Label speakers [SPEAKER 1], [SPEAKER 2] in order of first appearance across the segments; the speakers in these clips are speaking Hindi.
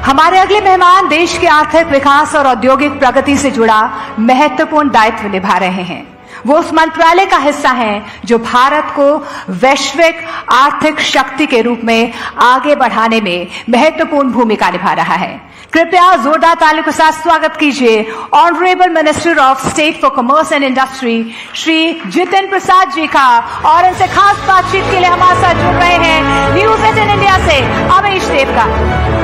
[SPEAKER 1] हमारे अगले मेहमान देश के आर्थिक विकास और औद्योगिक प्रगति से जुड़ा महत्वपूर्ण दायित्व निभा रहे हैं। वो उस मंत्रालय का हिस्सा हैं जो भारत को वैश्विक आर्थिक शक्ति के रूप में आगे बढ़ाने में महत्वपूर्ण भूमिका निभा रहा है। कृपया जोरदार तालियों के साथ स्वागत कीजिए honourable minister of state for commerce and industry Shri Jitin Prasad ji का। और इनसे खास बातचीत के लिए हमारे साथ जुड़ रहे हैं न्यूज 18 इंडिया से अमीश देव का।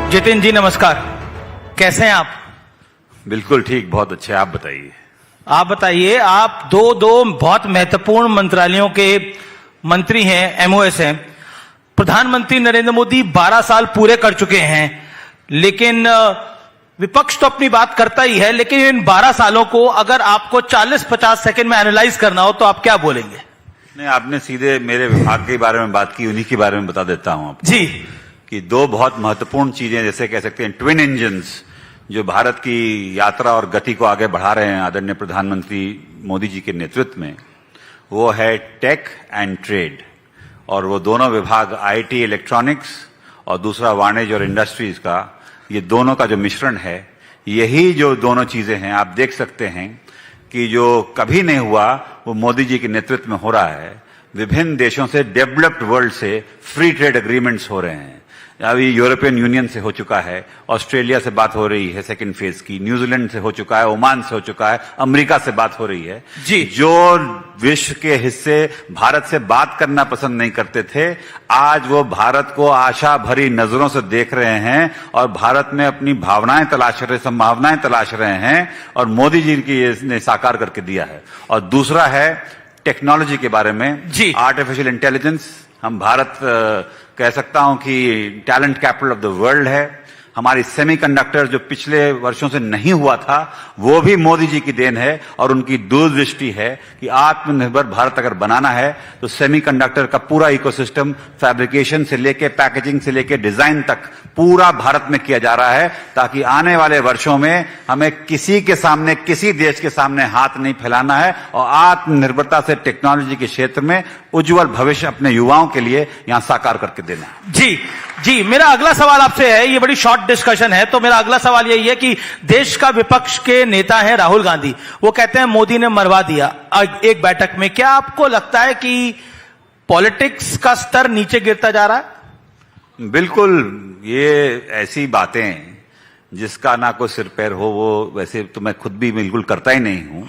[SPEAKER 2] जितिन जी नमस्कार, कैसे हैं आप?
[SPEAKER 3] बिल्कुल ठीक, बहुत अच्छे। आप बताइए।
[SPEAKER 2] आप बताइए, आप दो बहुत महत्वपूर्ण मंत्रालयों के मंत्री हैं, एमओएस हैं। प्रधानमंत्री नरेंद्र मोदी 12 साल पूरे कर चुके हैं, लेकिन विपक्ष तो अपनी बात करता ही है, लेकिन इन 12 सालों को अगर आपको 40-50 सेकंड में एनालाइज करना हो तो आप क्या बोलेंगे?
[SPEAKER 3] नहीं, आपने सीधे मेरे विभाग के बारे में बात की, उन्हीं के बारे में बता देता हूं आपको
[SPEAKER 2] जी
[SPEAKER 3] कि दो बहुत महत्वपूर्ण चीजें, जैसे कह सकते हैं ट्विन इंजन्स, जो भारत की यात्रा और गति को आगे बढ़ा रहे हैं आदरणीय प्रधानमंत्री मोदी जी के नेतृत्व में, वो है टेक एंड ट्रेड। और वो दोनों विभाग, आईटी इलेक्ट्रॉनिक्स और दूसरा वाणिज्य और इंडस्ट्रीज का, ये दोनों का जो मिश्रण है, यही जो दोनों चीजें हैं, आप देख सकते हैं कि जो कभी नहीं हुआ वो मोदी जी के नेतृत्व में हो रहा है। विभिन्न देशों से, डेवलप्ड वर्ल्ड से फ्री ट्रेड एग्रीमेंट्स हो रहे हैं। अभी यूरोपियन यूनियन से हो चुका है, ऑस्ट्रेलिया से बात हो रही है सेकंड फेज की, न्यूजीलैंड से हो चुका है, ओमान से हो चुका है, अमेरिका से बात हो रही है
[SPEAKER 2] जी।
[SPEAKER 3] जो विश्व के हिस्से भारत से बात करना पसंद नहीं करते थे, आज वो भारत को आशा भरी नजरों से देख रहे हैं और भारत में अपनी भावनाएं तलाश रहे, संभावनाएं तलाश रहे हैं, और मोदी जी की ने साकार करके दिया है। और दूसरा है टेक्नोलॉजी के बारे में
[SPEAKER 2] जी,
[SPEAKER 3] आर्टिफिशियल इंटेलिजेंस। हम भारत कह सकता हूं कि talent capital of the world है। हमारी सेमीकंडक्टर जो पिछले वर्षों से नहीं हुआ था, वो भी मोदी जी की देन है और उनकी दूरदृष्टि है कि आत्मनिर्भर भारत अगर बनाना है तो सेमीकंडक्टर का पूरा इकोसिस्टम, फैब्रिकेशन से लेके पैकेजिंग से लेके डिजाइन तक पूरा भारत में किया जा रहा है, ताकि आने वाले वर्षों में हमें किसी के सामने, किसी देश के सामने हाथ नहीं फैलाना है और आत्मनिर्भरता से टेक्नोलॉजी के क्षेत्र में उज्जवल भविष्य अपने युवाओं के लिए यहां साकार करके देना है।
[SPEAKER 2] जी जी, मेरा अगला सवाल आपसे है, ये बड़ी शॉर्ट डिस्कशन है, तो मेरा अगला सवाल यही है कि देश का विपक्ष के नेता हैं राहुल गांधी, वो कहते हैं मोदी ने मरवा दिया एक बैठक में। क्या आपको लगता है कि पॉलिटिक्स का स्तर नीचे गिरता जा रहा है?
[SPEAKER 3] बिल्कुल, ये ऐसी बातें जिसका ना कोई सिर पैर हो, वो वैसे तो मैं खुद भी बिल्कुल करता ही नहीं हूं।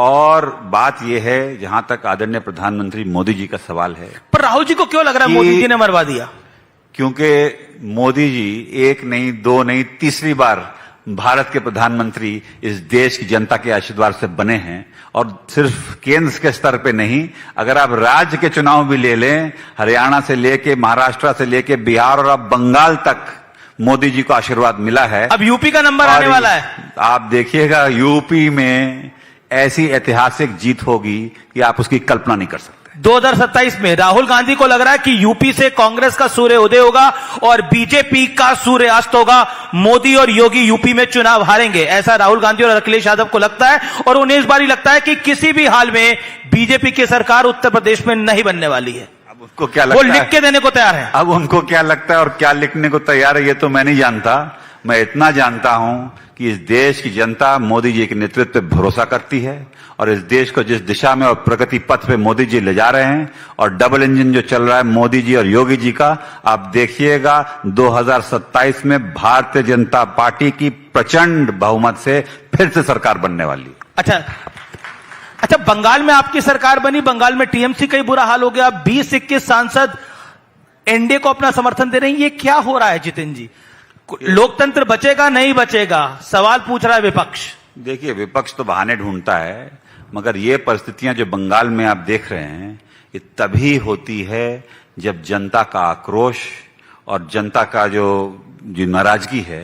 [SPEAKER 3] और बात यह है, जहां तक आदरणीय प्रधानमंत्री मोदी जी का सवाल है,
[SPEAKER 2] पर राहुल जी को क्यों लग रहा है मोदी जी ने मरवा दिया?
[SPEAKER 3] क्योंकि मोदी जी एक नहीं, दो नहीं, तीसरी बार भारत के प्रधानमंत्री इस देश की जनता के आशीर्वाद से बने हैं। और सिर्फ केंद्र के स्तर पे नहीं, अगर आप राज्य के चुनाव भी ले लें, हरियाणा से लेके, महाराष्ट्र से लेके बिहार और अब बंगाल तक मोदी जी को आशीर्वाद मिला है।
[SPEAKER 2] अब यूपी का नंबर आने वाला है,
[SPEAKER 3] आप देखिएगा यूपी में ऐसी ऐतिहासिक जीत होगी कि आप उसकी कल्पना नहीं कर सकते।
[SPEAKER 2] 2027 में राहुल गांधी को लग रहा है कि यूपी से कांग्रेस का सूर्य उदय होगा और बीजेपी का सूर्य अस्त होगा। मोदी और योगी यूपी में चुनाव हारेंगे, ऐसा राहुल गांधी और अखिलेश यादव को लगता है। और उन्हें इस बार ही लगता है कि किसी भी हाल में बीजेपी की सरकार उत्तर प्रदेश में नहीं बनने वाली है।
[SPEAKER 3] अब उनको क्या लगता है,
[SPEAKER 2] वो लिख के देने को तैयार है।
[SPEAKER 3] अब उनको क्या लगता है और क्या लिखने को तैयार है, ये तो मैं नहीं जानता। मैं इतना जानता हूं कि इस देश की जनता मोदी जी के नेतृत्व पे भरोसा करती है और इस देश को जिस दिशा में और प्रगति पथ पे मोदी जी ले जा रहे हैं, और डबल इंजन जो चल रहा है मोदी जी और योगी जी का, आप देखिएगा 2027 में भारतीय जनता पार्टी की प्रचंड बहुमत से फिर से सरकार बनने वाली है।
[SPEAKER 2] अच्छा, बंगाल में आपकी सरकार बनी, बंगाल में टीएमसी का ही बुरा हाल हो गया, 20-21 सांसद एनडीए को अपना समर्थन दे रहे हैं। ये क्या हो रहा है जितिन जी? लोकतंत्र बचेगा नहीं बचेगा, सवाल पूछ रहा है विपक्ष।
[SPEAKER 3] देखिए, विपक्ष तो बहाने ढूंढता है, मगर ये परिस्थितियां जो बंगाल में आप देख रहे हैं, ये तभी होती है जब जनता का आक्रोश और जनता का जो नाराजगी है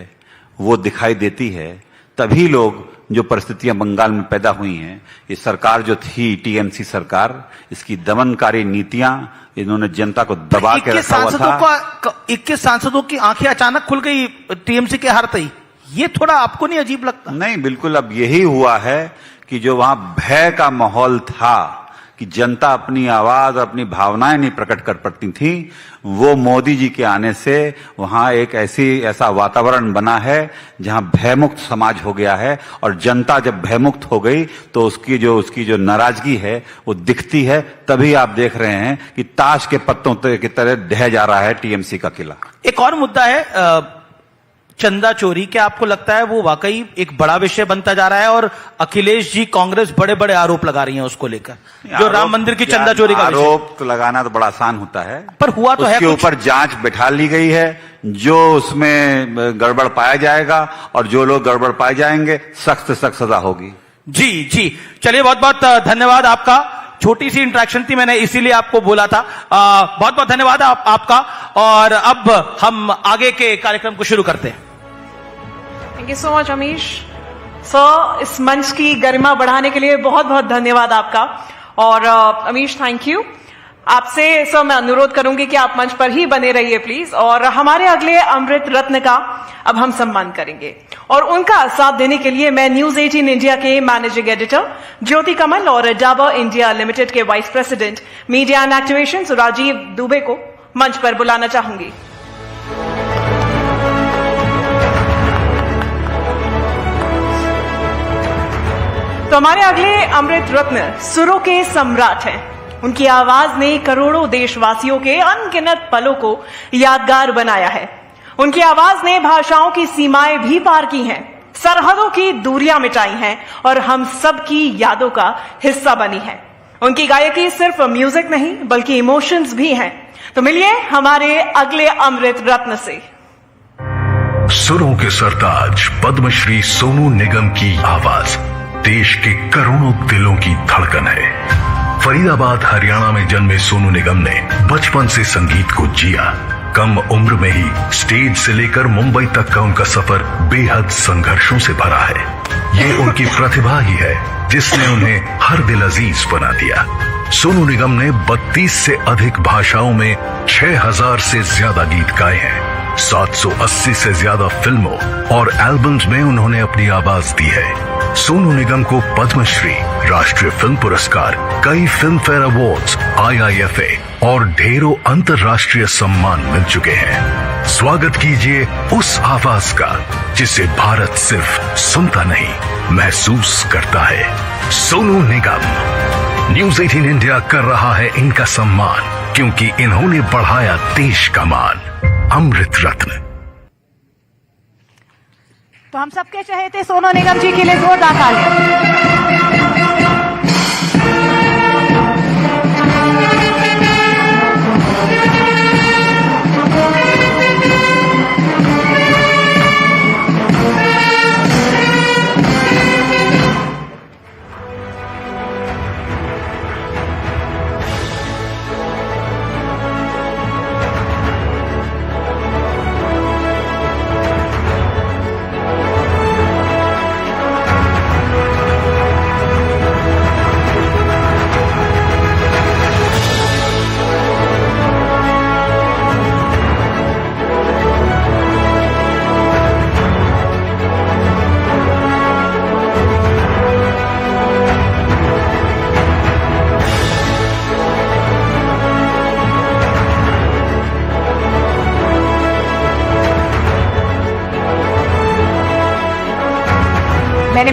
[SPEAKER 3] वो दिखाई देती है। तभी लोग, जो परिस्थितियां बंगाल में पैदा हुई हैं, ये सरकार जो थी टीएमसी सरकार, इसकी दमनकारी नीतियां, इन्होंने जनता को दबा के रखा हुआ था।
[SPEAKER 2] 21 सांसदों की आंखें अचानक खुल गई टीएमसी के हारते ही। ये थोड़ा आपको नहीं अजीब लगता?
[SPEAKER 3] नहीं, बिल्कुल अब यही हुआ है कि जो वहां भय का माहौल था कि जनता अपनी आवाज और अपनी भावनाएं नहीं प्रकट कर पाती थी, वो मोदी जी के आने से वहां एक ऐसा वातावरण बना है जहां भयमुक्त समाज हो गया है। और जनता जब भयमुक्त हो गई तो उसकी जो नाराजगी है वो दिखती है। तभी आप देख रहे हैं कि ताश के पत्तों की तरह ढह जा रहा है टीएमसी का किला।
[SPEAKER 2] एक और मुद्दा है चंदा चोरी। क्या आपको लगता है वो वाकई एक बड़ा विषय बनता जा रहा है और अखिलेश जी कांग्रेस बड़े बड़े आरोप लगा रही है उसको लेकर, जो राम मंदिर की चंदा चोरी का
[SPEAKER 3] आरोप तो लगाना तो बड़ा आसान होता है,
[SPEAKER 2] पर हुआ तो है
[SPEAKER 3] उसके ऊपर जांच बैठा ली गई है। जो उसमें गड़बड़ पाया जाएगा और जो लोग गड़बड़ पाए जाएंगे सख्त से सख्त सजा होगी।
[SPEAKER 2] जी जी, चलिए बहुत बहुत धन्यवाद आपका। छोटी सी इंटरेक्शन थी, मैंने इसीलिए आपको बोला था। बहुत बहुत धन्यवाद आपका। और अब हम आगे के कार्यक्रम को शुरू करते हैं।
[SPEAKER 4] Thank you so much Amish sir, इस मंच की गरिमा बढ़ाने के लिए बहुत बहुत धन्यवाद आपका। और अमीश थैंक यू। आपसे सर मैं अनुरोध करूंगी कि आप मंच पर ही बने रहिए प्लीज। और हमारे अगले अमृत रत्न का अब हम सम्मान करेंगे और उनका साथ देने के लिए मैं न्यूज 18 इंडिया के मैनेजिंग एडिटर ज्योति कमल और डाबर इंडिया लिमिटेड के vice president media and activation Rajeev Dubey को मंच पर बुलाना चाहूंगी। तो हमारे अगले अमृत रत्न सुरों के सम्राट हैं। उनकी आवाज ने करोड़ों देशवासियों के अनगिनत पलों को यादगार बनाया है। उनकी आवाज ने भाषाओं की सीमाएं भी पार की हैं, सरहदों की दूरियां मिटाई हैं और हम सब की यादों का हिस्सा बनी है। उनकी गायकी सिर्फ म्यूजिक नहीं बल्कि इमोशंस भी हैं। तो मिलिए हमारे अगले अमृत रत्न से।
[SPEAKER 5] सुरों के सरताज पद्मश्री सोनू निगम की आवाज देश के करोड़ों दिलों की धड़कन है। फरीदाबाद हरियाणा में जन्मे सोनू निगम ने बचपन से संगीत को जिया। कम उम्र में ही स्टेज से लेकर मुंबई तक का उनका सफर बेहद संघर्षों से भरा है। ये उनकी प्रतिभा ही है जिसने उन्हें हर दिल अजीज बना दिया। सोनू निगम ने 32 से अधिक भाषाओं में 6000 से ज्यादा गीत गाए हैं। 780 से ज्यादा फिल्मों और एल्बम्स में उन्होंने अपनी आवाज दी है। सोनू निगम को पद्मश्री, राष्ट्रीय फिल्म पुरस्कार, कई फिल्म फेयर अवार्ड्स, IIFA और ढेरों अंतर्राष्ट्रीय सम्मान मिल चुके हैं। स्वागत कीजिए उस आवाज का जिसे भारत सिर्फ सुनता नहीं महसूस करता है। सोनू निगम। न्यूज 18 इंडिया कर रहा है इनका सम्मान क्योंकि इन्होंने बढ़ाया देश का मान। अमृत रत्न।
[SPEAKER 1] तो हम सबके चहेते सोनू निगम जी के लिए जोरदार तालियां। मैंने